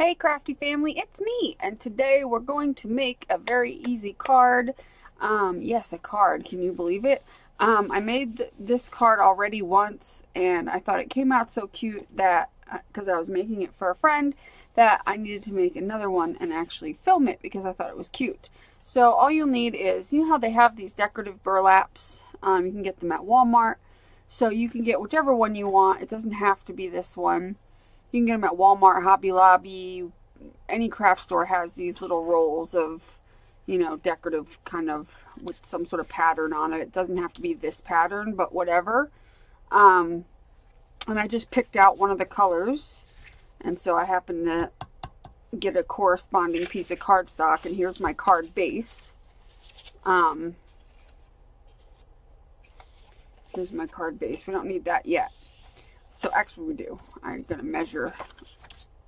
Hey crafty family, it's me, and today we're going to make a very easy card. Yes, a card, can you believe it? I made this card already once, and I thought it came out so cute that, because I was making it for a friend, that I needed to make another one and actually film it because I thought it was cute. So all you'll need is, you know how they have these decorative burlaps? You can get them at Walmart. So you can get whichever one you want. It doesn't have to be this one. You can get them at Walmart, Hobby Lobby, any craft store has these little rolls of, you know, decorative kind of with some sort of pattern on it. It doesn't have to be this pattern, but whatever. And I just picked out one of the colors, and so I happened to get a corresponding piece of cardstock, and here's my card base. Here's my card base. We don't need that yet. So actually we do. I'm going to measure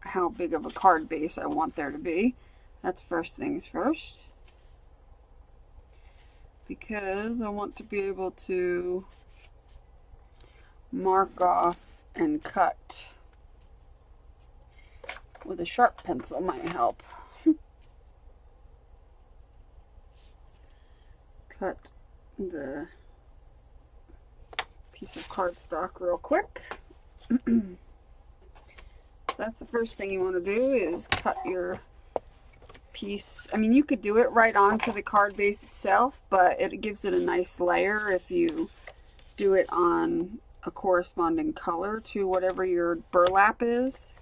how big of a card base I want there to be. That's first things first. Because I want to be able to mark off and cut. With a sharp pencil might help. Cut the piece of cardstock real quick. That's the first thing you want to do is cut your piece. I mean, you could do it right onto the card base itself, but it gives it a nice layer if you do it on a corresponding color to whatever your burlap is.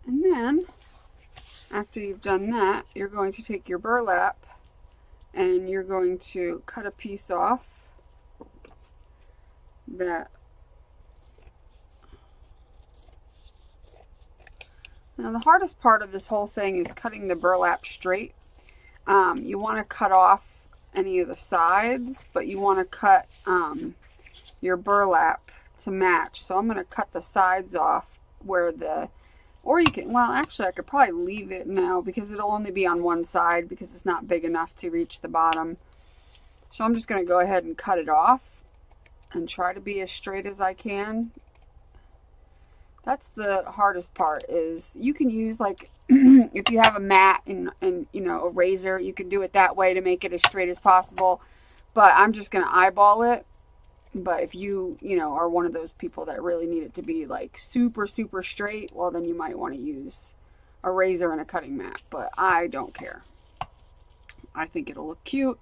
And then, after you've done that, you're going to take your burlap and you're going to cut a piece off that. Now the hardest part of this whole thing is cutting the burlap straight. You want to cut off any of the sides, but you want to cut your burlap to match. So I'm going to cut the sides off where the, or you can, well actually I could probably leave it now because it'll only be on one side because it's not big enough to reach the bottom. So I'm just going to go ahead and cut it off and try to be as straight as I can. That's the hardest part, is you can use, like, if you have a mat and you know, a razor, you can do it that way to make it as straight as possible. But I'm just going to eyeball it. But if you know, are one of those people that really need it to be like super, super straight, well then you might want to use a razor and a cutting mat. But I don't care. I think it'll look cute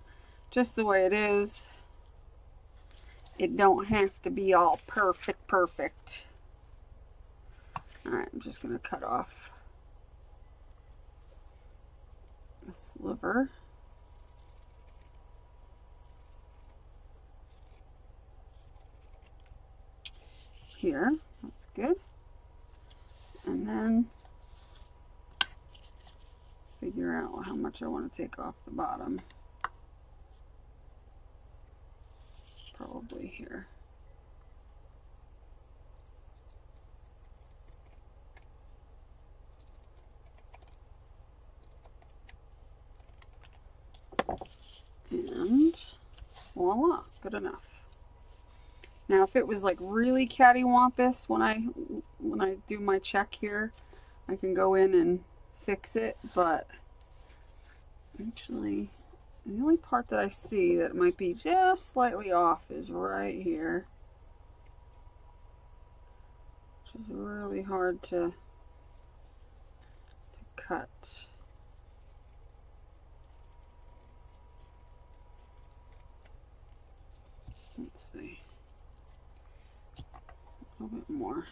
just the way it is. It don't have to be all perfect. Alright, I'm just going to cut off a sliver. Here, that's good. And then figure out how much I want to take off the bottom. Probably here. And voila, good enough. Now if it was like really cattywampus when I do my check here, I can go in and fix it, but actually the only part that I see that might be just slightly off is right here, which is really hard to cut. Let's see. A little bit more.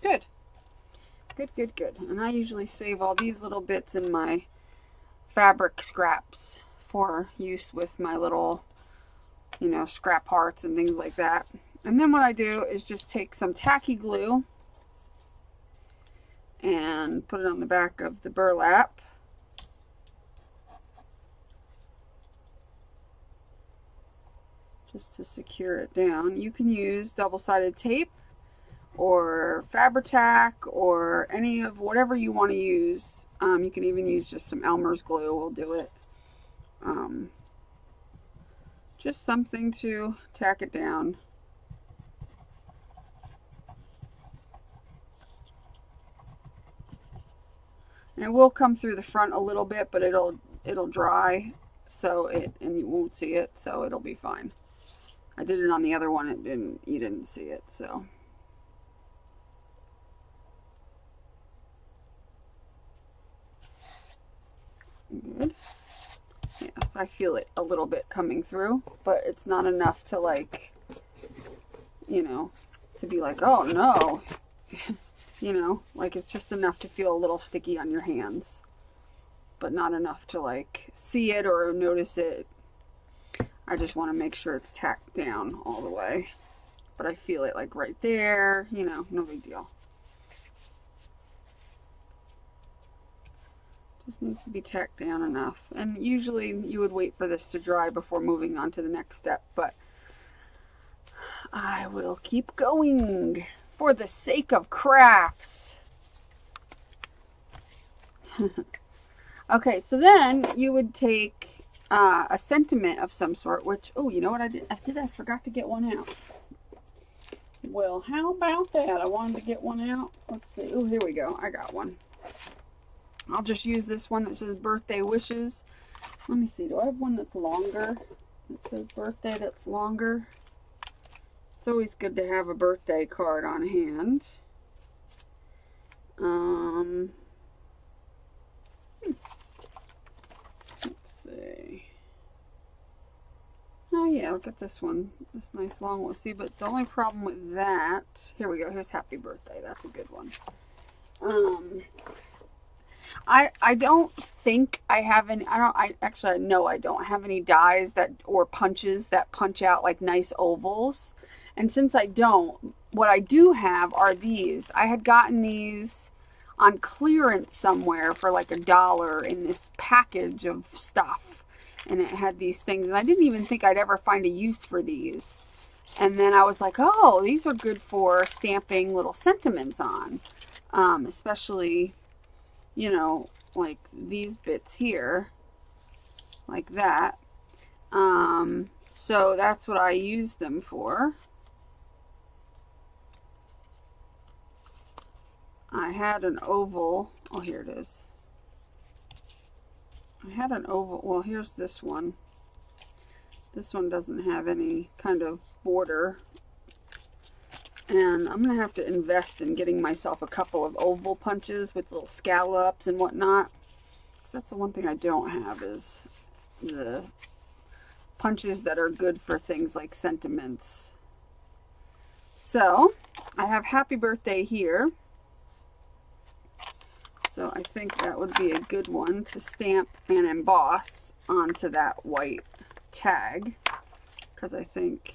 Good. Good. And I usually save all these little bits in my fabric scraps for use with my little, you know, scrap hearts and things like that. And then what I do is just take some tacky glue and put it on the back of the burlap. Just to secure it down. You can use double-sided tape or Fabri-Tac or any of whatever you want to use. You can even use just some Elmer's glue will do it. Just something to tack it down. And it will come through the front a little bit, but it'll dry, so and you won't see it, so it'll be fine. I did it on the other one, you didn't see it, so. Good. Yes, I feel it a little bit coming through, but it's not enough to, like, you know, to be like, oh no. You know, like, it's just enough to feel a little sticky on your hands, but not enough to, like, see it or notice it. I just want to make sure it's tacked down all the way, but I feel it, like, right there, you know, no big deal. Just needs to be tacked down enough. And usually you would wait for this to dry before moving on to the next step, but I will keep going for the sake of crafts. Okay, so then you would take a sentiment of some sort, which, oh, you know what I did? I forgot to get one out. Well, how about that? I wanted to get one out. Let's see. Oh, here we go. I got one. I'll just use this one that says birthday wishes. Let me see. Do I have one that's longer? That says birthday that's longer. It's always good to have a birthday card on hand. Let's see. Oh yeah, look at this one. This nice long one. See, but the only problem with that, here we go. Here's happy birthday. That's a good one. I don't think I have any, I know I don't have any dies that, or punches that punch out like nice ovals. And since I don't, what I do have are these. I had gotten these on clearance somewhere for like $1 in this package of stuff. And it had these things, and I didn't even think I'd ever find a use for these. And then I was like, oh, these are good for stamping little sentiments on. Especially, you know, like these bits here, like that. So that's what I use them for. I had an oval. Oh, here it is. I had an oval. Well, here's this one. This one doesn't have any kind of border. And I'm going to have to invest in getting myself a couple of oval punches with little scallops and whatnot. Because that's the one thing I don't have, is the punches that are good for things like sentiments. So, I have happy birthday here. So I think that would be a good one to stamp and emboss onto that white tag. Because I think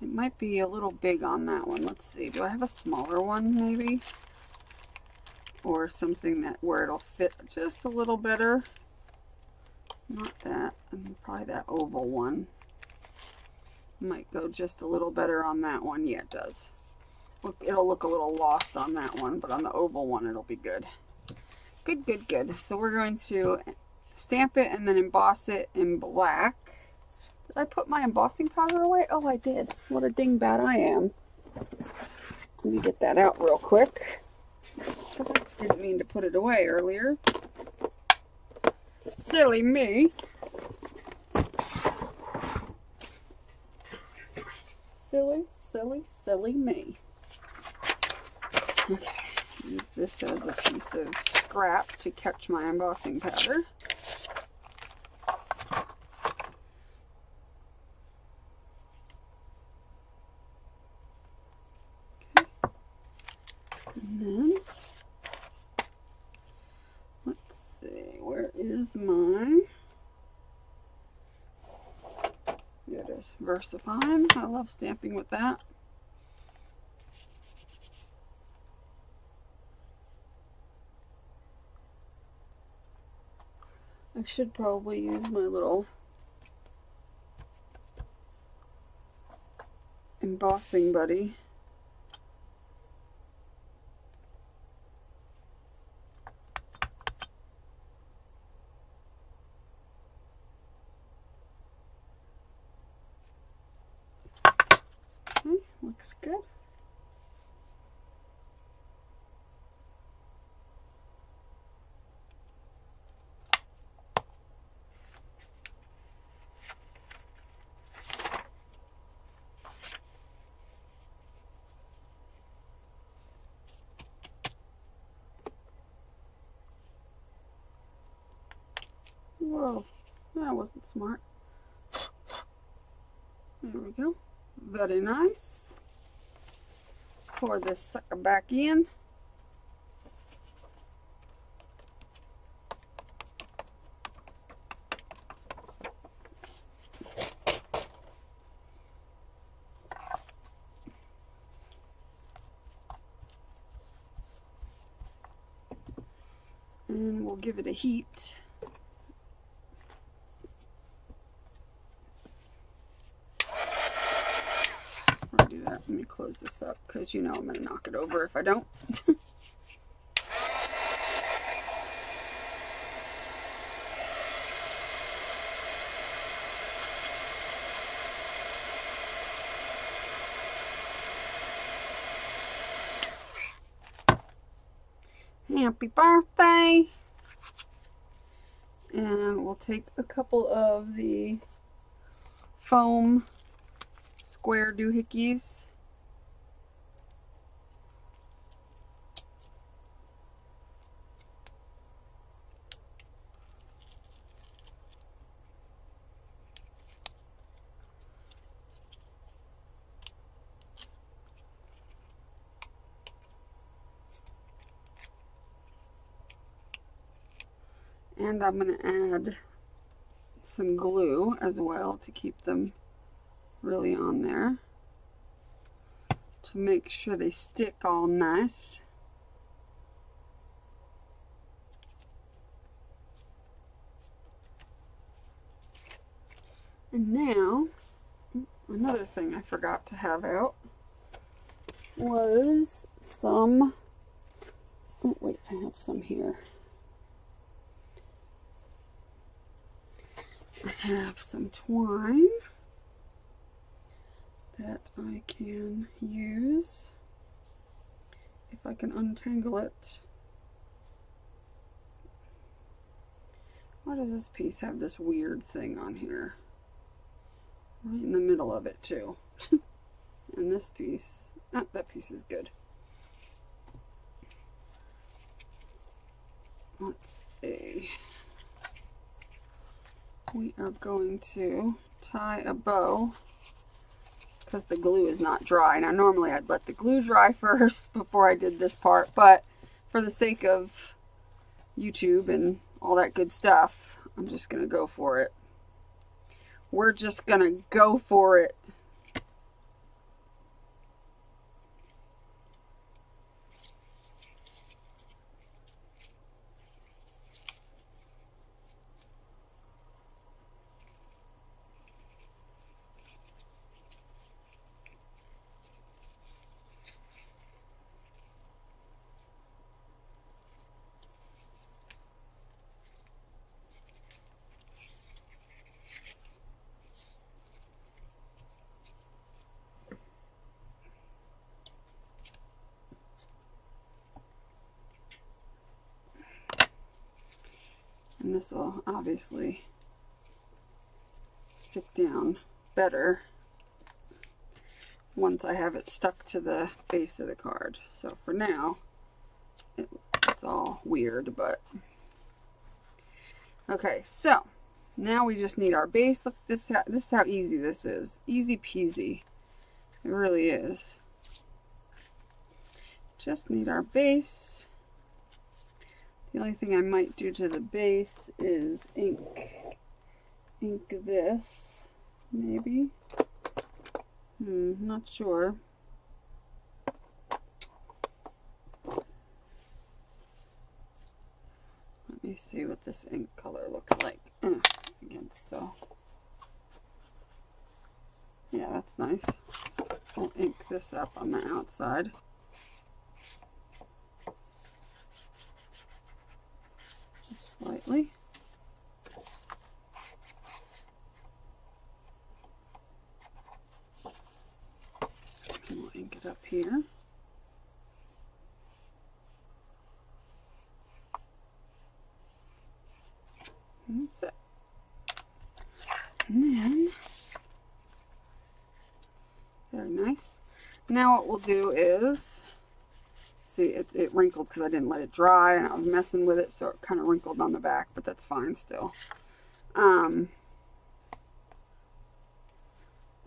it might be a little big on that one. Let's see. Do I have a smaller one maybe? Or something that where it'll fit just a little better. Not that. And probably that oval one. Might go just a little better on that one. Yeah, it does. It'll look a little lost on that one, but on the oval one it'll be good. Good, good, good. So we're going to stamp it and then emboss it in black. Did I put my embossing powder away? Oh, I did. What a dingbat I am. Let me get that out real quick, because I didn't mean to put it away earlier. Silly me. Silly, silly, silly me. Okay, use this as a piece of scrap to catch my embossing powder. Okay. And then, let's see, where is my, there it is, VersaFine. I love stamping with that. I should probably use my little embossing buddy. Okay, looks good. Whoa, that wasn't smart. There we go. Very nice. Pour this sucker back in. And we'll give it a heat. Before I do that, let me close this up because you know I'm going to knock it over if I don't. Happy birthday! And we'll take a couple of the foam square doohickeys. And I'm going to add some glue as well to keep them really on there, to make sure they stick all nice. And now, another thing I forgot to have out was some, oh wait, I have some here. I have some twine that I can use if I can untangle it. Why does this piece have this weird thing on here? Right in the middle of it too. And this piece, oh, that piece is good. Let's see. We are going to tie a bow because the glue is not dry. Now normally I'd let the glue dry first before I did this part, but for the sake of YouTube and all that good stuff, I'm just gonna go for it. We're just gonna go for it. And this will obviously stick down better once I have it stuck to the base of the card. So for now, it's all weird, but okay. So now we just need our base. Look, this is how easy this is. Easy peasy. It really is. Just need our base. The only thing I might do to the base is ink this, maybe. Not sure. Let me me see what this ink color looks like against the... Yeah, that's nice. We'll ink this up on the outside. Just slightly. And we'll ink it up here. And that's it. And then, very nice. Now what we'll do is, see, it wrinkled because I didn't let it dry and I was messing with it, so it kind of wrinkled on the back, but that's fine still. We're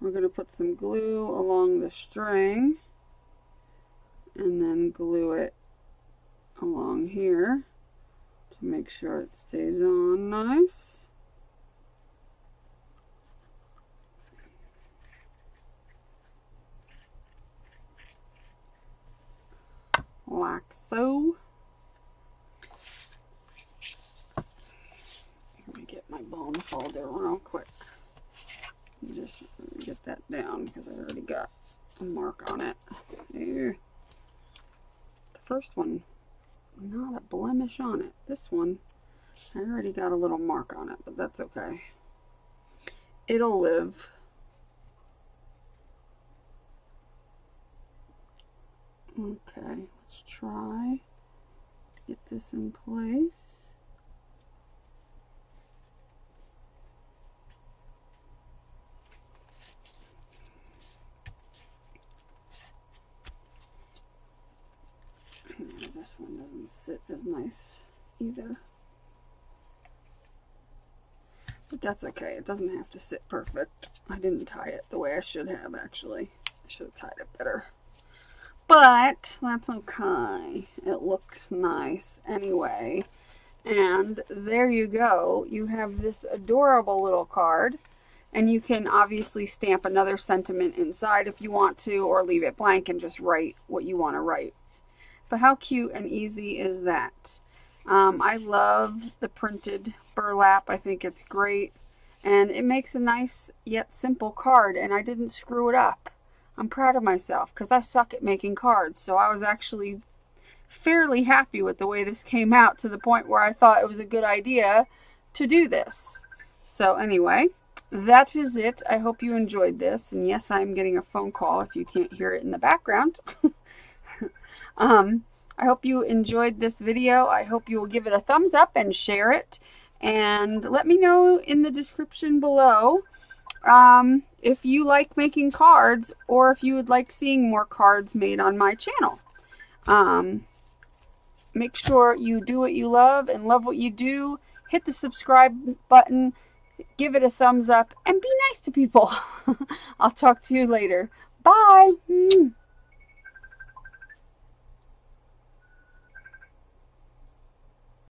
going to put some glue along the string and then glue it along here to make sure it stays on nice. Like so. Let me get my bone folder real quick. Just get that down because I already got a mark on it. There. The first one, not a blemish on it. This one, I already got a little mark on it, but that's okay. It'll live. Okay, let's try to get this in place. This one doesn't sit as nice either. But that's okay. It doesn't have to sit perfect. I didn't tie it the way I should have, actually. I should have tied it better. But that's okay. It looks nice anyway. And there you go. You have this adorable little card. And you can obviously stamp another sentiment inside if you want to, or leave it blank and just write what you want to write. But how cute and easy is that? I love the printed burlap. I think it's great. And it makes a nice yet simple card. And I didn't screw it up. I'm proud of myself because I suck at making cards. So I was actually fairly happy with the way this came out, to the point where I thought it was a good idea to do this. So anyway, that is it. I hope you enjoyed this. And yes, I'm getting a phone call if you can't hear it in the background. I hope you enjoyed this video. I hope you will give it a thumbs up and share it. And let me know in the description below if you like making cards, or if you would like seeing more cards made on my channel. Make sure you do what you love and love what you do. Hit the subscribe button. Give it a thumbs up. And be nice to people. I'll talk to you later. Bye.